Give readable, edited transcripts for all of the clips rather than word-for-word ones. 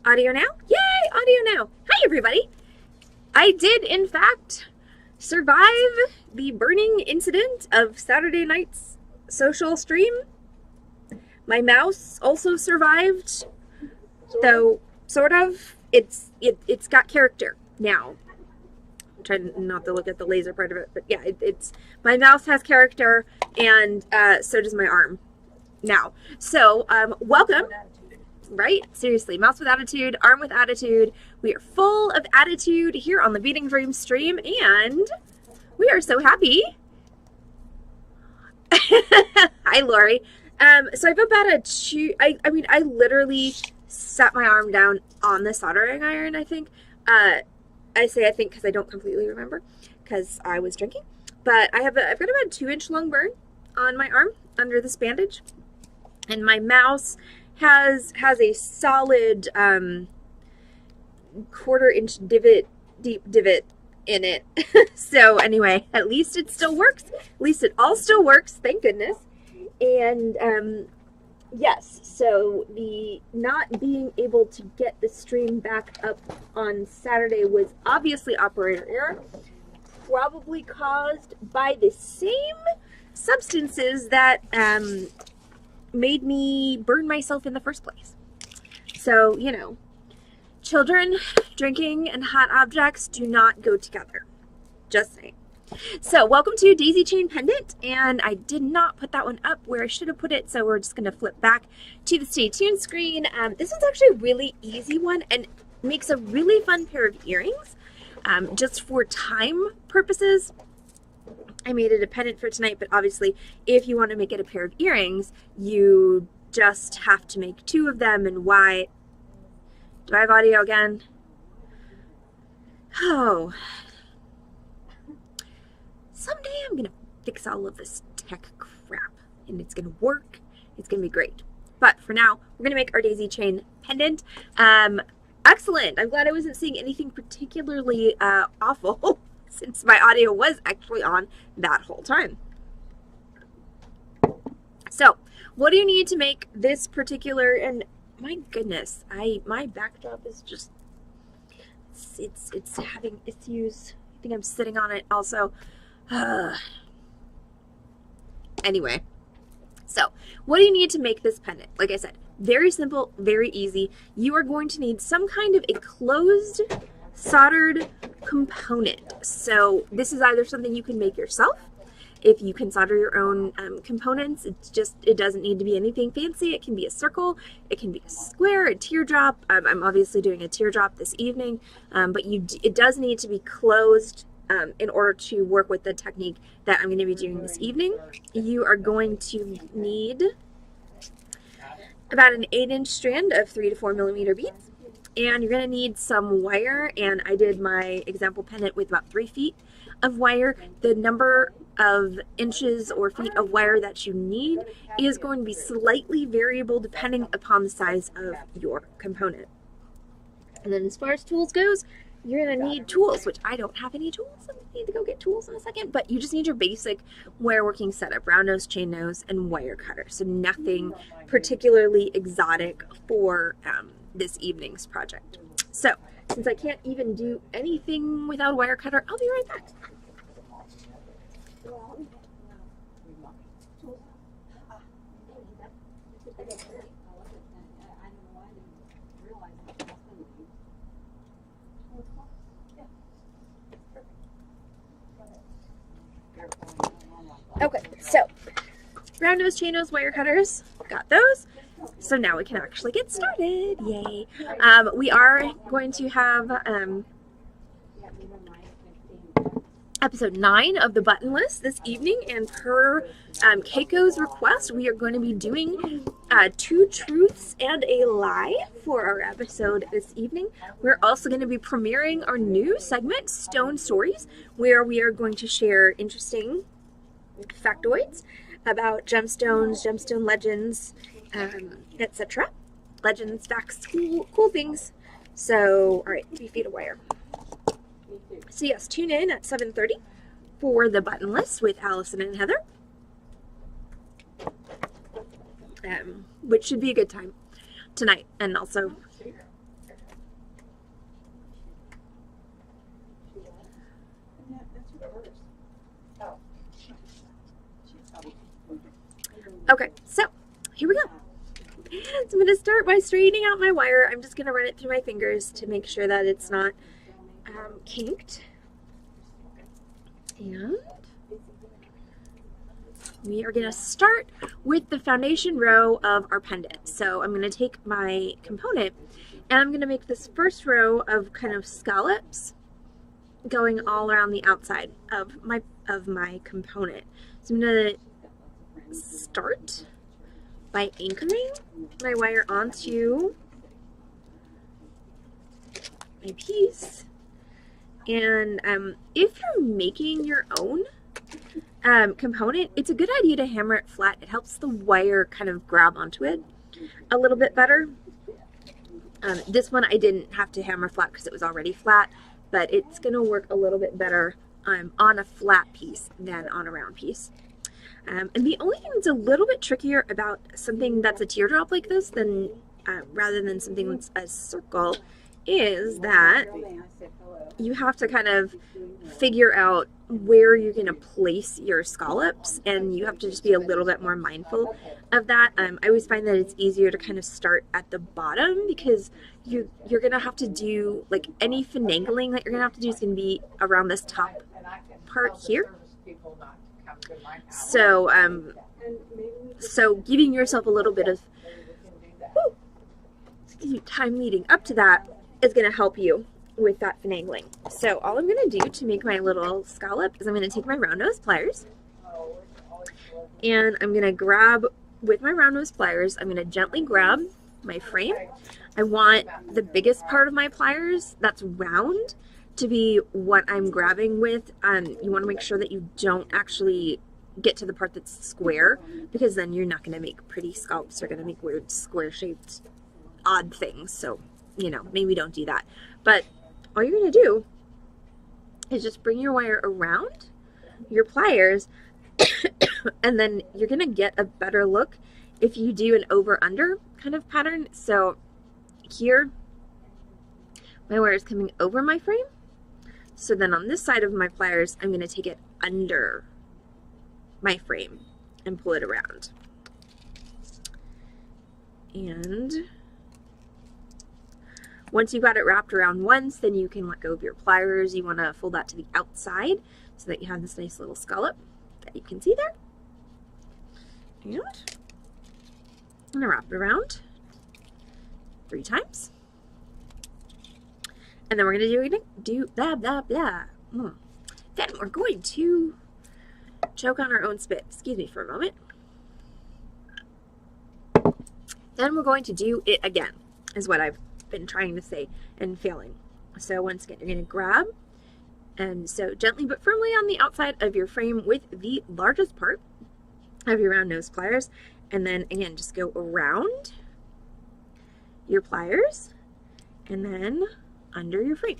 Audio now? Yay, audio now. Hi, everybody. I did, in fact, survive the burning incident of Saturday night's social stream. My mouse also survived, though sort of. It's got character now. I'm trying not to look at the laser part of it, but yeah, it's my mouse has character, and so does my arm now. So welcome. Right? Seriously, mouse with attitude, arm with attitude. We are full of attitude here on the Beading Dream stream, and we are so happy. Hi, Lori. So I've about I literally set my arm down on the soldering iron, I think. I say I think because I don't completely remember because I was drinking. But I've got about a 2-inch long burn on my arm under this bandage. And my mouse has a solid 1/4-inch deep divot in it. So anyway, at least it still works. At least it all still works, thank goodness. And yes, so the not being able to get the stream back up on Saturday was obviously operator error, probably caused by the same substances that made me burn myself in the first place. So, you know, children, drinking, and hot objects do not go together. Just saying. So, welcome to Daisy Chain Pendant, and I did not put that one up where I should have put it, so we're just going to flip back to the Stay Tuned screen. This one's actually a really easy one and makes a really fun pair of earrings. Just for time purposes, I made it a pendant for tonight, but obviously if you want to make it a pair of earrings, you just have to make 2 of them. And why? Do I have audio again? Oh. Someday I'm going to fix all of this tech crap, and it's going to work. It's going to be great. But for now, we're going to make our daisy chain pendant. Excellent. I'm glad I wasn't seeing anything particularly awful since my audio was actually on that whole time. So, what do you need to make this particular, and my goodness, my backdrop is just, it's having issues. I think I'm sitting on it also. Anyway, so what do you need to make this pendant? Like I said, very simple, very easy. You are going to need some kind of a closed soldered component. So this is either something you can make yourself. If you can solder your own components, it doesn't need to be anything fancy. It can be a circle, it can be a square, a teardrop. I'm obviously doing a teardrop this evening, but it does need to be closed in order to work with the technique that I'm going to be doing this evening. You are going to need about an 8-inch strand of 3 to 4 millimeter beads. And you're going to need some wire, and I did my example pendant with about 3 feet of wire. The number of inches or feet of wire that you need is going to be slightly variable depending upon the size of your component. And then as far as tools goes, you're going to need tools, which I don't have any tools. I need to go get tools in a second, but you just need your basic wire working setup: round nose, chain nose, and wire cutter. So nothing particularly exotic for this evening's project. So since I can't even do anything without a wire cutter, I'll be right back. Okay, so round nose, chain nose, wire cutters, got those. So now we can actually get started. Yay. We are going to have episode 9 of the button list this evening, and per Keiko's request, we are going to be doing 2 truths and a lie for our episode this evening. We're also going to be premiering our new segment, Stone Stories, where we are going to share interesting factoids about gemstones, gemstone legends, etc. Legends, facts, cool things. So, all right, 3 feet of wire. So yes, tune in at 7:30 for the button list with Allison and Heather, which should be a good time tonight, and also Okay, so here we go. So I'm going to start by straightening out my wire. I'm just going to run it through my fingers to make sure that it's not kinked. And we are going to start with the foundation row of our pendant. So I'm going to take my component and I'm going to make this first row of kind of scallops going all around the outside of my component. So I'm going to start by anchoring my wire onto my piece. And if you're making your own component, it's a good idea to hammer it flat. It helps the wire kind of grab onto it a little bit better. This one I didn't have to hammer flat because it was already flat, but it's going to work a little bit better on a flat piece than on a round piece. And the only thing that's a little bit trickier about something that's a teardrop like this than rather than something that's a circle is that you have to kind of figure out where you're going to place your scallops, and you have to just be a little bit more mindful of that. I always find that it's easier to kind of start at the bottom because you're going to have to do, like, any finagling that you're going to have to do is going to be around this top part here. So, so giving yourself a little bit of time leading up to that is going to help you with that finagling. So all I'm going to do to make my little scallop is I'm going to take my round nose pliers and I'm going to grab with my round nose pliers, I'm going to gently grab my frame. I want the biggest part of my pliers that's round to be what I'm grabbing with. You want to make sure that you don't actually get to the part that's square, because then you're not going to make pretty scallops. You're going to make weird square shaped odd things. So, you know, maybe don't do that. But all you're going to do is just bring your wire around your pliers and then you're going to get a better look if you do an over-under kind of pattern. So here, my wire is coming over my frame. So then on this side of my pliers, I'm going to take it under my frame and pull it around. And once you've got it wrapped around once, then you can let go of your pliers. You want to fold that to the outside so that you have this nice little scallop that you can see there. And I'm going to wrap it around 3 times. And then we're going to do blah, blah, blah. Then we're going to choke on our own spit. Excuse me for a moment. Then we're going to do it again, is what I've been trying to say and failing. So once again, you're going to grab and so gently but firmly on the outside of your frame with the largest part of your round nose pliers, and then again just go around your pliers and then under your frame.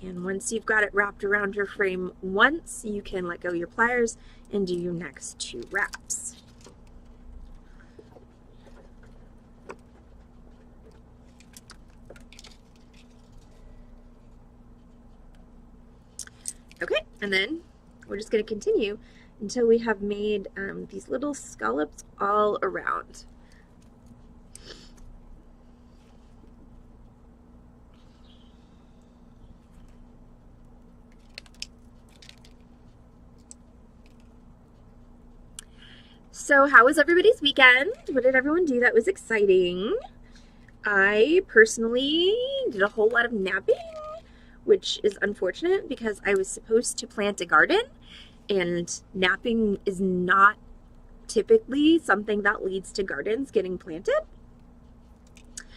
And once you've got it wrapped around your frame once, you can let go of your pliers and do your next 2 wraps. Okay, and then we're just going to continue until we have made these little scallops all around. So how was everybody's weekend? What did everyone do that was exciting? I personally did a whole lot of napping, which is unfortunate because I was supposed to plant a garden, and napping is not typically something that leads to gardens getting planted.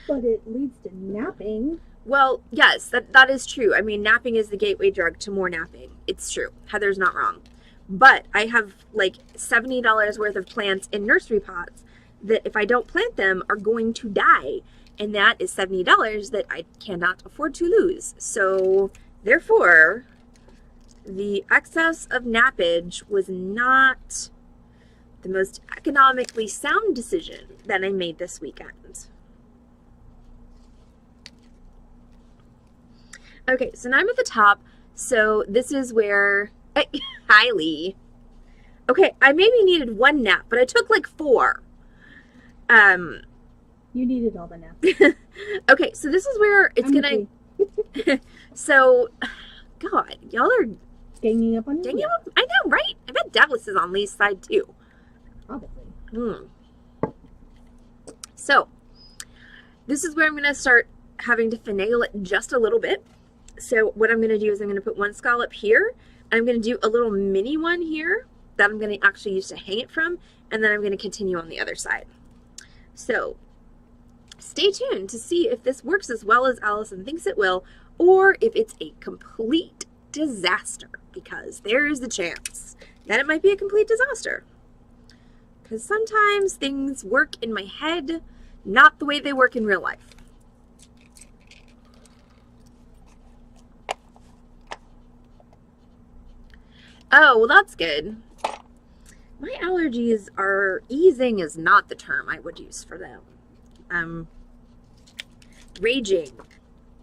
But it leads to napping. Well, yes, that is true. I mean, napping is the gateway drug to more napping. It's true. Heather's not wrong. But I have like $70 worth of plants in nursery pots that if I don't plant them are going to die. And that is $70 that I cannot afford to lose. So therefore, the excess of nappage was not the most economically sound decision that I made this weekend. Okay, so now I'm at the top. So this is where, hi Lee. Okay, I maybe needed 1 nap, but I took like 4. You needed all the naps. Okay, so this is where it's gonna. So, God, y'all are ganging up on you. I know, right? I bet Dallas is on Lee's side too. Probably. So, this is where I'm gonna start having to finagle it just a little bit. So, what I'm gonna do is I'm gonna put 1 scallop here, and I'm gonna do a little mini one here that I'm gonna actually use to hang it from, and then I'm gonna continue on the other side. So, stay tuned to see if this works as well as Allison thinks it will, or if it's a complete disaster, because there is the chance that it might be a complete disaster. Because sometimes things work in my head, not the way they work in real life. Oh, well, that's good. My allergies are easing is not the term I would use for them. Raging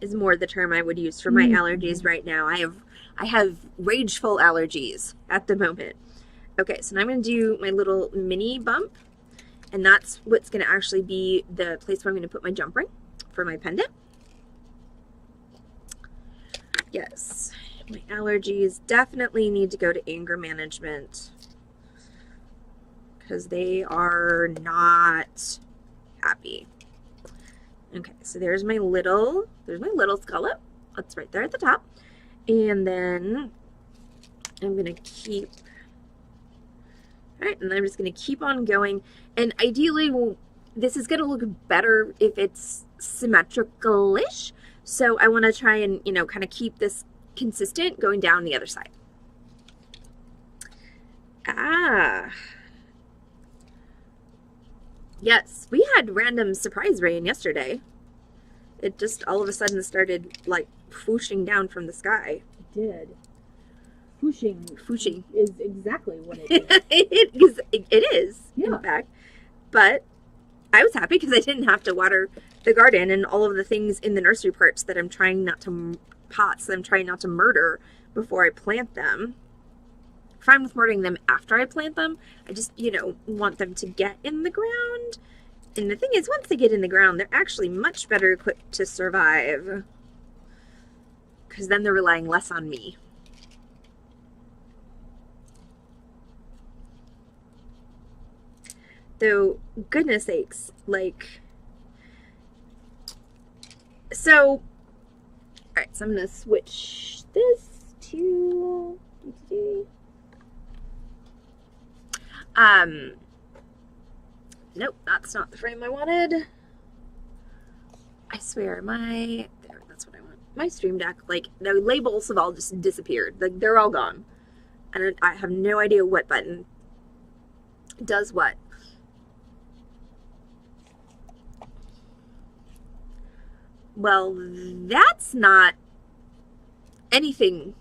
is more the term I would use for my allergies right now. I have rageful allergies at the moment. Okay, so now I'm going to do my little mini bump, and that's what's going to actually be the place where I'm going to put my jump ring for my pendant. Yes, my allergies definitely need to go to anger management because they are not happy. Okay, so there's my little scallop. That's right there at the top. And then I'm going to keep, all right, and then I'm just going to keep on going. And ideally, this is going to look better if it's symmetrical-ish. So I want to try and, you know, kind of keep this consistent going down the other side. Yes, we had random surprise rain yesterday. It just all of a sudden started like whooshing down from the sky. It did. Whooshing is exactly what it is. It is, yeah. In fact. But I was happy because I didn't have to water the garden and all of the things in the nursery pots that I'm trying not to murder before I plant them. Fine with murdering them after I plant them. I just, you know, want them to get in the ground. And the thing is, once they get in the ground, they're actually much better equipped to survive. Because then they're relying less on me. Though, goodness sakes, like... So, alright, so I'm going to switch this to... Nope, that's not the frame I wanted. I swear, that's what I want. My Stream Deck, like, the labels have all just disappeared. Like, they're all gone. And I have no idea what button does what. Well, that's not anything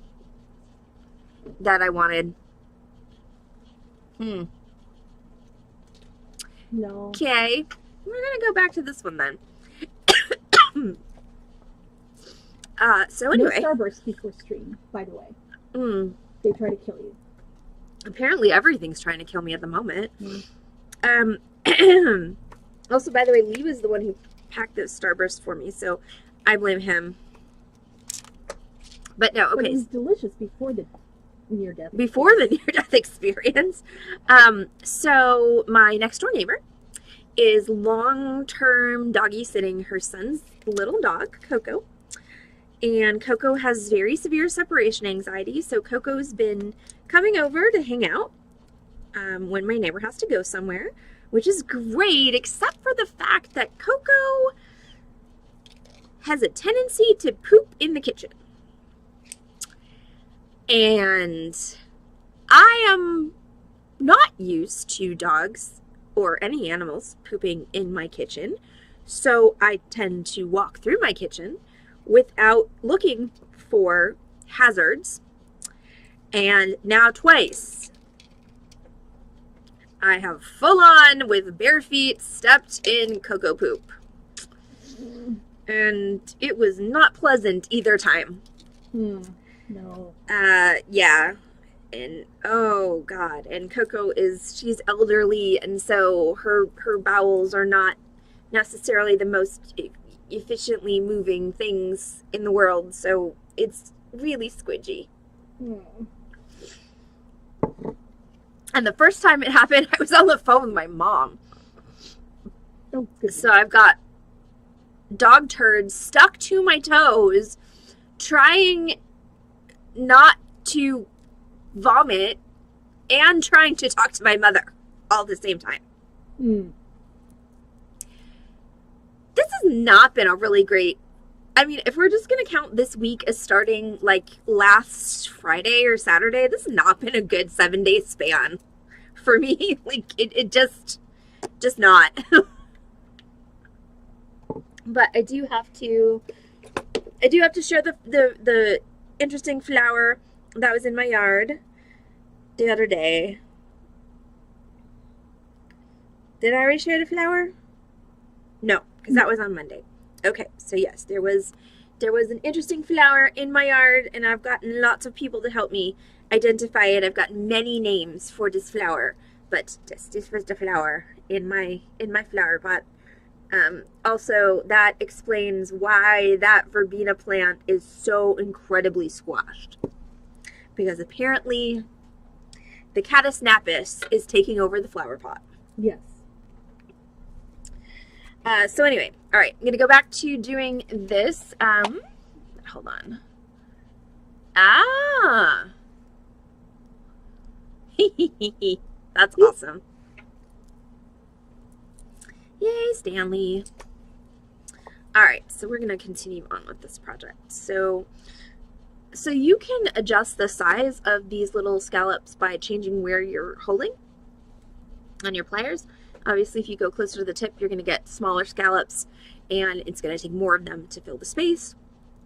that I wanted. No. Okay, we're gonna go back to this one then. So anyway. No starburst before stream, by the way. They try to kill you. Apparently everything's trying to kill me at the moment. Also, by the way, Lee was the one who packed those starbursts for me, so I blame him. But no, okay. But it was delicious before the near-death. Before the near-death experience. So my next-door neighbor is long-term doggy sitting her son's little dog, Coco. And Coco has very severe separation anxiety, so Coco's been coming over to hang out when my neighbor has to go somewhere, which is great, except for the fact that Coco has a tendency to poop in the kitchen. And I am not used to dogs or any animals pooping in my kitchen, so I tend to walk through my kitchen without looking for hazards. And now twice, I have full on with bare feet stepped in Coco poop. And it was not pleasant either time. No. Yeah. And oh God, and Coco she's elderly, and so her bowels are not necessarily the most efficiently moving things in the world, so it's really squidgy. And the first time it happened, I was on the phone with my mom. Oh, so I've got dog turds stuck to my toes, trying not to vomit and trying to talk to my mother all at the same time. This has not been a really great, I mean, if we're just going to count this week as starting like last Friday or Saturday, this has not been a good 7-day span for me. Like it just not. But I do have to share the interesting flower that was in my yard the other day. Did I already share the flower? No, because that was on Monday. Okay, so yes, there was an interesting flower in my yard, and I've gotten lots of people to help me identify it. I've got many names for this flower, but this was the flower in my flower pot. Also, that explains why that verbena plant is so incredibly squashed. Because apparently the Caddis napus is taking over the flower pot. Yes. So anyway, all right, I'm going to go back to doing this. Hold on. That's awesome. Yay, Stanley. All right, so we're going to continue on with this project. So you can adjust the size of these little scallops by changing where you're holding on your pliers. Obviously, if you go closer to the tip, you're going to get smaller scallops, and it's going to take more of them to fill the space.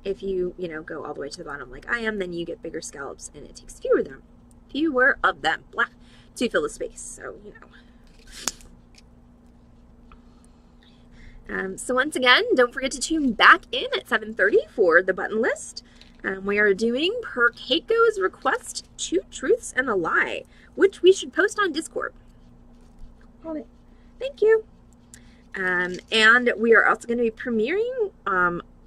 If you go all the way to the bottom like I am, then you get bigger scallops, and it takes fewer of them to fill the space. So, so once again, don't forget to tune back in at 7:30 for the button list. We are doing per Keiko's request 2 truths and a lie, which we should post on Discord. Got it. Thank you. And we are also going to be premiering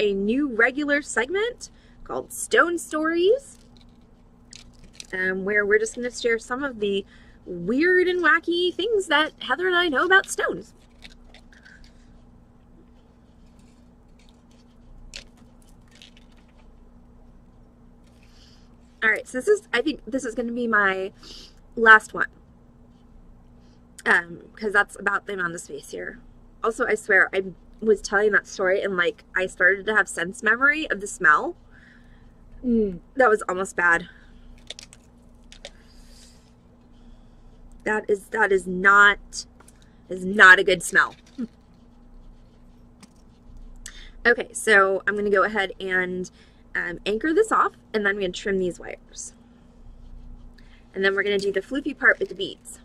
a new regular segment called Stone Stories, where we're just going to share some of the weird and wacky things that Heather and I know about stones. All right, so I think this is going to be my last one. Because that's about the amount of space here. Also, I swear, I was telling that story and like I started to have sense memory of the smell. That was almost bad. That is not a good smell. Okay, so I'm gonna go ahead and anchor this off, and then I'm gonna trim these wires. And then we're gonna do the floopy part with the beads.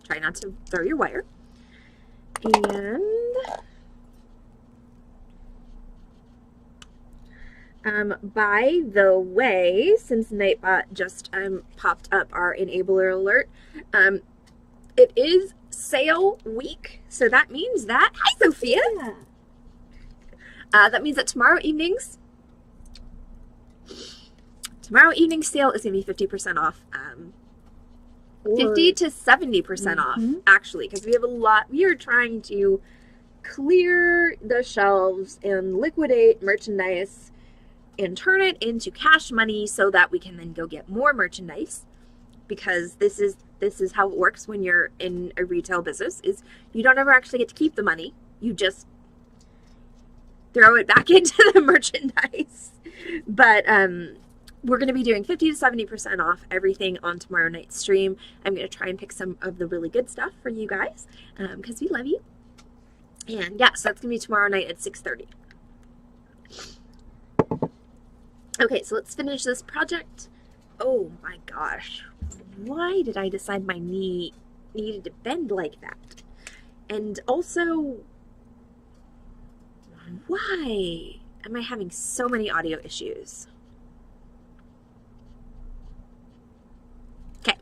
Try not to throw your wire. And by the way, since Nightbot just popped up our enabler alert, it is sale week, so that means that, hi Sophia! That means that tomorrow evening's sale is going to be 50% off. 50 to 70% off, actually, because we have a lot. We are trying to clear the shelves and liquidate merchandise and turn it into cash money so that we can then go get more merchandise, because this is how it works when you're in a retail business, is you don't ever actually get to keep the money. You just throw it back into the merchandise. But we're going to be doing 50 to 70% off everything on tomorrow night's stream. I'm going to try and pick some of the really good stuff for you guys, because we love you. And yeah, so that's going to be tomorrow night at 6:30. Okay, so let's finish this project. Oh my gosh. Why did I decide my knee needed to bend like that. And also, why am I having so many audio issues? Okay.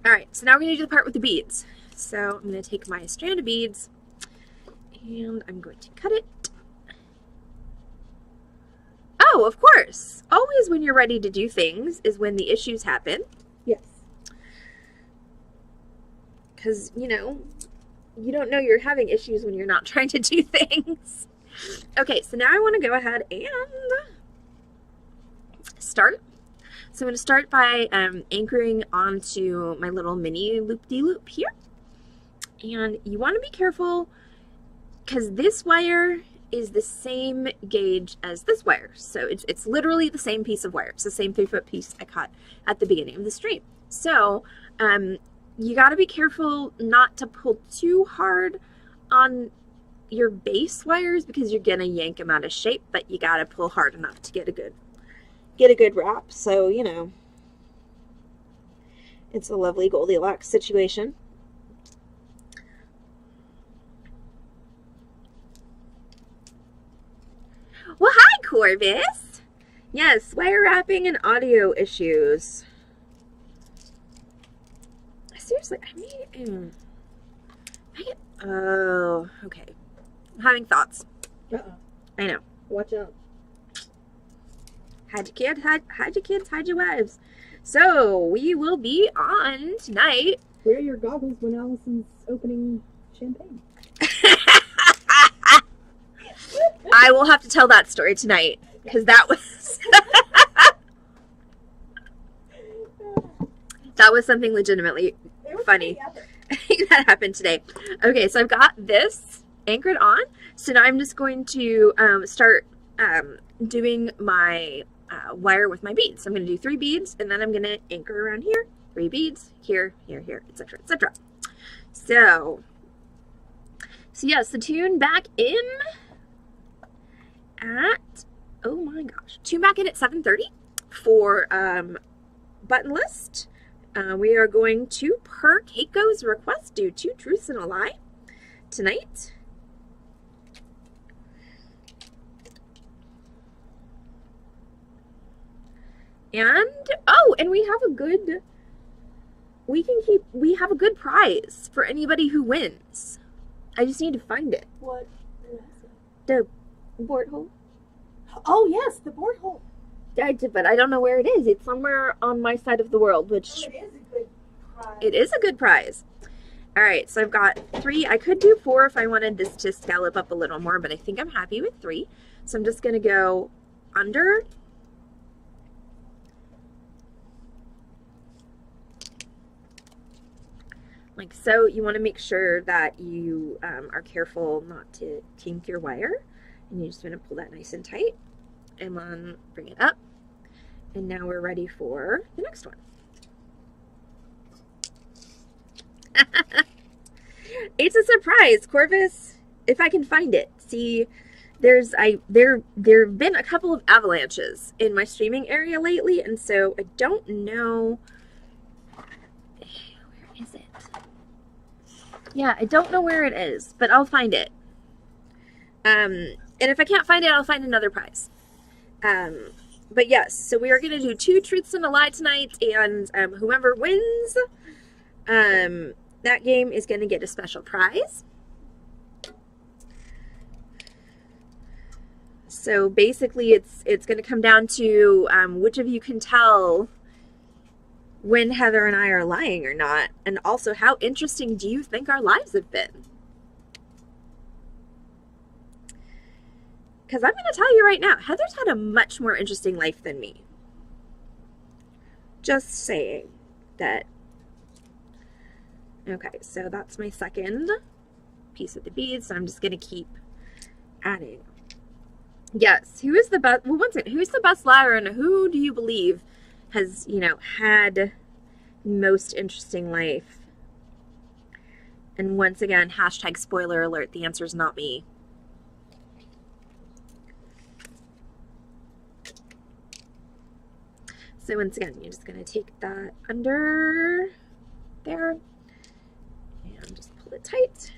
All right, so now we're going to do the part with the beads. So I'm going to take my strand of beads and I'm going to cut it. Oh, of course. Always when you're ready to do things is when the issues happen. Yes. Because, you know, you don't know you're having issues when you're not trying to do things. Okay, so now I want to go ahead and start. So I'm going to start by anchoring onto my little mini loop-de-loop here. And you want to be careful because this wire is the same gauge as this wire. So it's literally the same piece of wire. It's the same 3-foot piece I cut at the beginning of the stream. So you got to be careful not to pull too hard on your base wires because you're going to yank them out of shape, but you got to pull hard enough to get a good wrap. So, you know, it's a lovely Goldilocks situation. Well, hi, Corvus. Yes, wire wrapping and audio issues. Seriously, oh, okay. I'm having thoughts. I know. Watch out. Hide your kids, hide your wives. So, we will be on tonight. Wear your goggles when Allison's opening champagne. I will have to tell that story tonight, because that was... that was something legitimately funny that happened today. Okay, so I've got this anchored on. So now I'm just going to start doing my wire with my beads. So I'm going to do 3 beads, and then I'm going to anchor around here. 3 beads, here, here, here, etc., etc. So yes, the tune back in at, oh my gosh, tune back in at 7:30 for button list. We are going to, per Keiko's request, do 2 truths and a lie tonight. And, oh, and we have a good, we have a good prize for anybody who wins. I just need to find it. What? The board hole. Oh, yes, the board hole. But I don't know where it is. It's somewhere on my side of the world, which... It is a good prize. It is a good prize. All right, so I've got 3. I could do 4 if I wanted this to scallop up a little more, but I think I'm happy with 3. So I'm just going to go under. Like so. You want to make sure that you are careful not to kink your wire. And you just want to pull that nice and tight. And then bring it up. And now we're ready for the next one. It's a surprise, Corvus, if I can find it. See, there have been a couple of avalanches in my streaming area lately, and so I don't know. Where is it? Yeah, I don't know where it is, but I'll find it. And if I can't find it, I'll find another prize. But yes, so we are going to do 2 truths and a lie tonight, and whoever wins that game is going to get a special prize. So basically it's going to come down to which of you can tell when Heather and I are lying or not, and also how interesting do you think our lives have been? Because I'm going to tell you right now, Heather's had a much more interesting life than me. Just saying that. Okay, so that's my second piece of the beads. So I'm just going to keep adding. Yes, who is the best? Well, once again, who's the best liar, and who do you believe has, you know, had most interesting life? And once again, hashtag spoiler alert, the answer is not me. So once again, you're just going to take that under there and just pull it tight.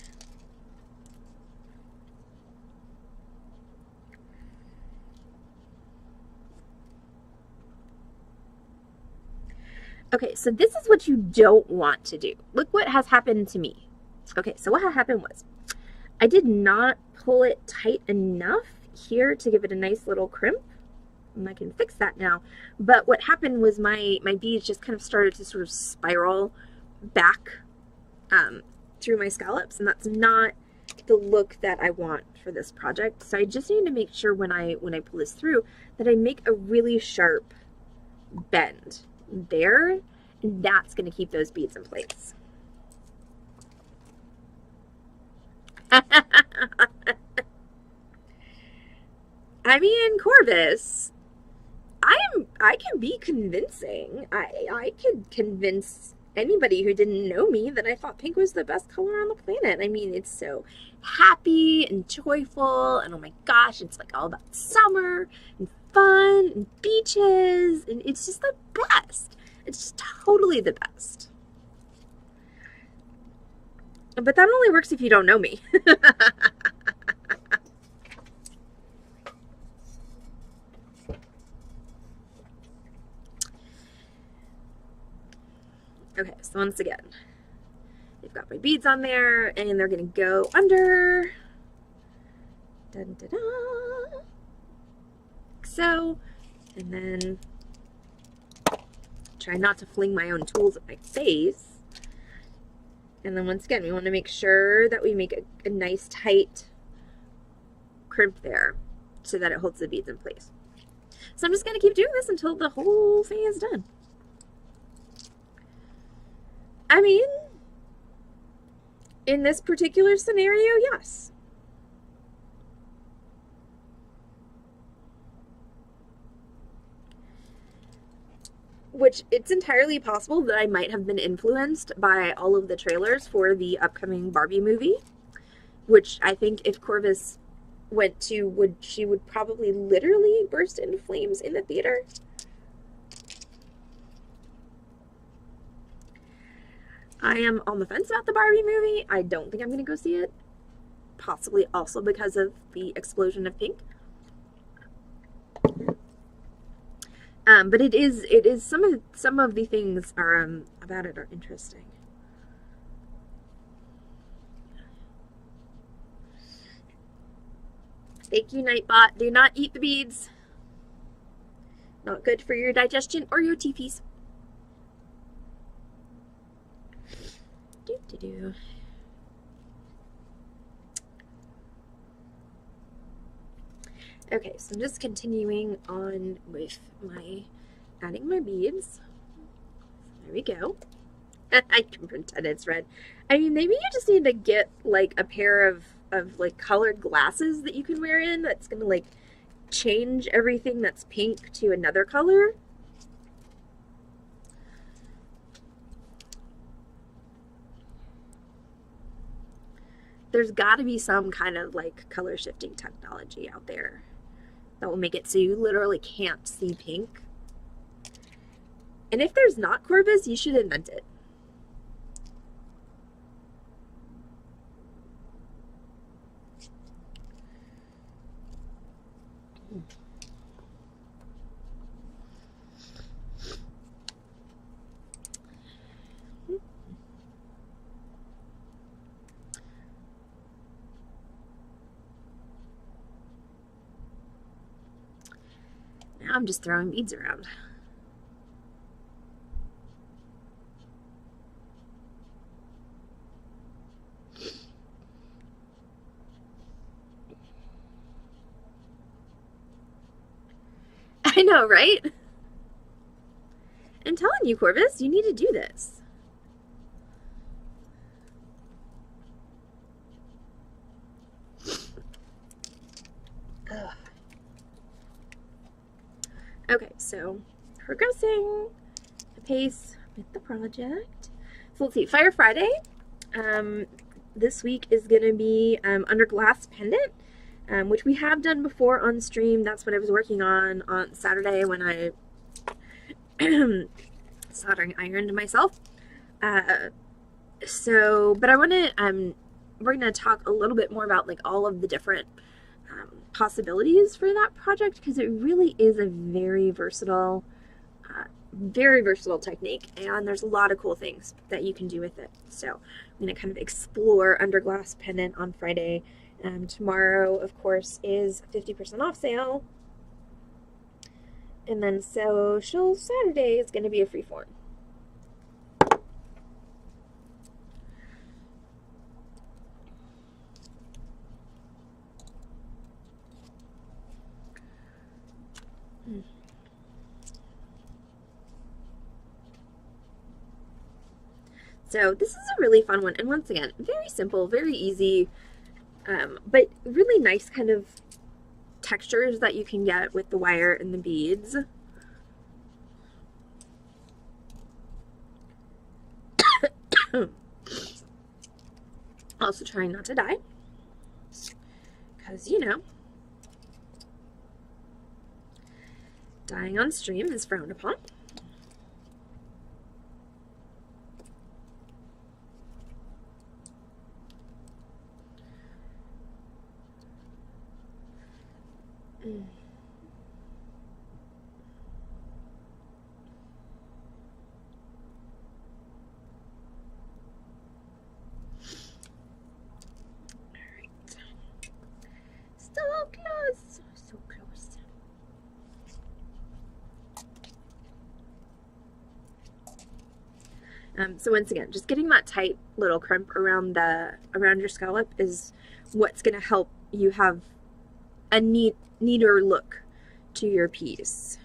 Okay, so this is what you don't want to do. Look what has happened to me. Okay, so what happened was I did not pull it tight enough here to give it a nice little crimp. And I can fix that now. But what happened was my beads just kind of started to sort of spiral back through my scallops, and that's not the look that I want for this project. So I just need to make sure when I pull this through that I make a really sharp bend there, and that's going to keep those beads in place. I mean, Corvus, I can be convincing. I could convince anybody who didn't know me that I thought pink was the best color on the planet. I mean, it's so happy and joyful, and oh my gosh, it's like all about summer and fun and beaches, and it's just the best. It's just totally the best. But that only works if you don't know me. Okay, so once again, I've got my beads on there, and they're gonna go under. Dun, dun, dun. Like so, and then try not to fling my own tools at my face. And then once again, we want to make sure that we make a nice tight crimp there so that it holds the beads in place. So I'm just going to keep doing this until the whole thing is done. I mean, in this particular scenario, yes. Which it's entirely possible that I might have been influenced by all of the trailers for the upcoming Barbie movie, which I think if Corvus went to, she would probably literally burst into flames in the theater. I am on the fence about the Barbie movie. I don't think I'm going to go see it, possibly also because of the explosion of pink. But it is some of the things are about it are interesting. Thank you, Nightbot. Do not eat the beads. Not good for your digestion or your teepees. Do. Okay, so I'm just continuing on with adding my beads. There we go. I can pretend it's red. I mean, maybe you just need to get like a pair of like colored glasses that you can wear in that's gonna like change everything that's pink to another color. There's got to be some kind of like color shifting technology out there that will make it so you literally can't see pink. And if there's not, Corvus, you should invent it. Now I'm just throwing beads around. I know, right? I'm telling you, Corvus, you need to do this. Ugh. Okay, so progressing apace with the project. So let's see, Fire Friday. This week is going to be Under Glass Pendant, which we have done before on stream. That's what I was working on Saturday when I soldering iron to myself. But I want to, we're going to talk a little bit more about like all of the different possibilities for that project, because it really is a very versatile technique, and there's a lot of cool things that you can do with it. So I'm going to kind of explore Underglass Pendant on Friday. Tomorrow, of course, is 50% off sale. And then Social Saturday is going to be a free form. So this is a really fun one, and once again, very simple, very easy, but really nice kind of textures that you can get with the wire and the beads. Also trying not to die, because, you know, dying on stream is frowned upon. So close, so close. So once again, just getting that tight little crimp around your scallop is what's going to help you have a neater look to your piece.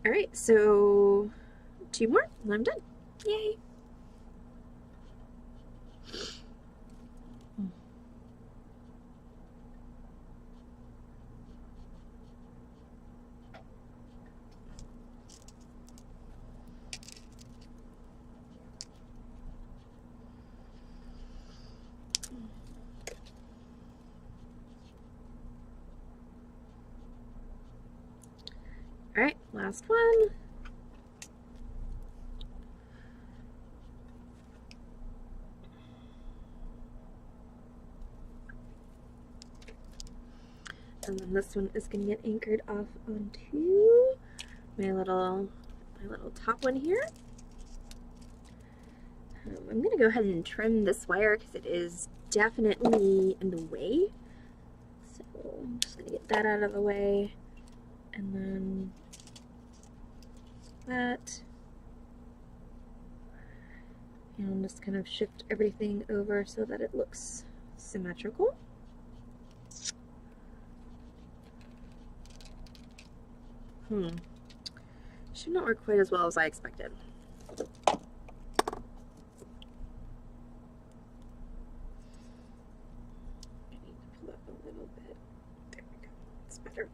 All right, so 2 more and I'm done. Yay. All right, last one. And then this one is going to get anchored off onto my little top one here. I'm going to go ahead and trim this wire because it is definitely in the way. So I'm just going to get that out of the way. And then that. And just kind of shift everything over so that it looks symmetrical. Should not work quite as well as I expected. I need to pull up a little bit. There we go. It's better.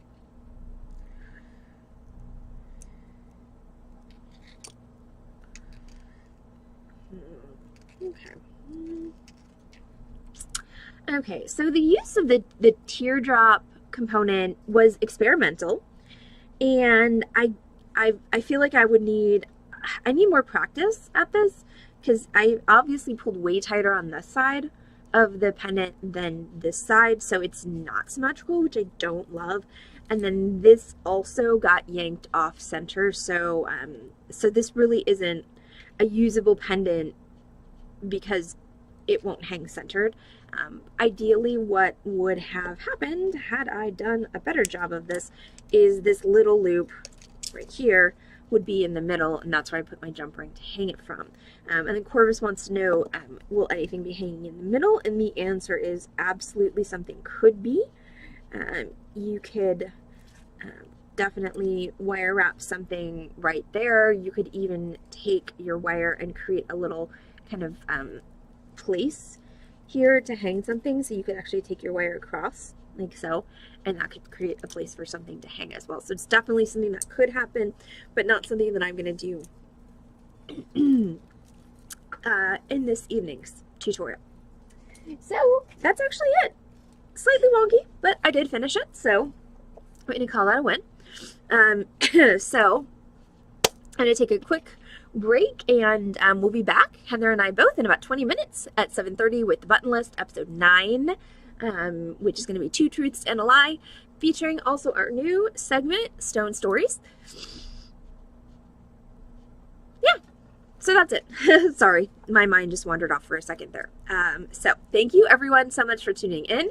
Okay, so the use of the teardrop component was experimental, and I feel like I need more practice at this, because I obviously pulled way tighter on this side of the pendant than this side, so it's not symmetrical, which I don't love. And then this also got yanked off center, so so this really isn't a usable pendant because it won't hang centered. Ideally, what would have happened had I done a better job of this is this little loop right here would be in the middle, and that's where I put my jump ring to hang it from. And then Corvus wants to know, will anything be hanging in the middle? And the answer is absolutely, something could be. You could definitely wire wrap something right there. You could even take your wire and create a little kind of place here to hang something, so you could actually take your wire across like so, and that could create a place for something to hang as well. So it's definitely something that could happen, but not something that I'm going to do in this evening's tutorial. So that's actually it. Slightly wonky, but I did finish it, so I'm going to call that a win. So I'm going to take a quick break, and we'll be back, Heather and I both, in about 20 minutes at 7:30 with the Button List, episode 9, which is going to be 2 Truths and a Lie, featuring also our new segment, Stone Stories. Yeah, so that's it. Sorry, my mind just wandered off for a second there. So thank you everyone so much for tuning in,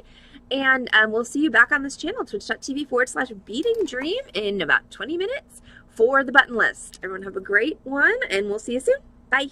and we'll see you back on this channel, twitch.tv/beadingdream, in about 20 minutes for the Button List. Everyone have a great one, and we'll see you soon. Bye.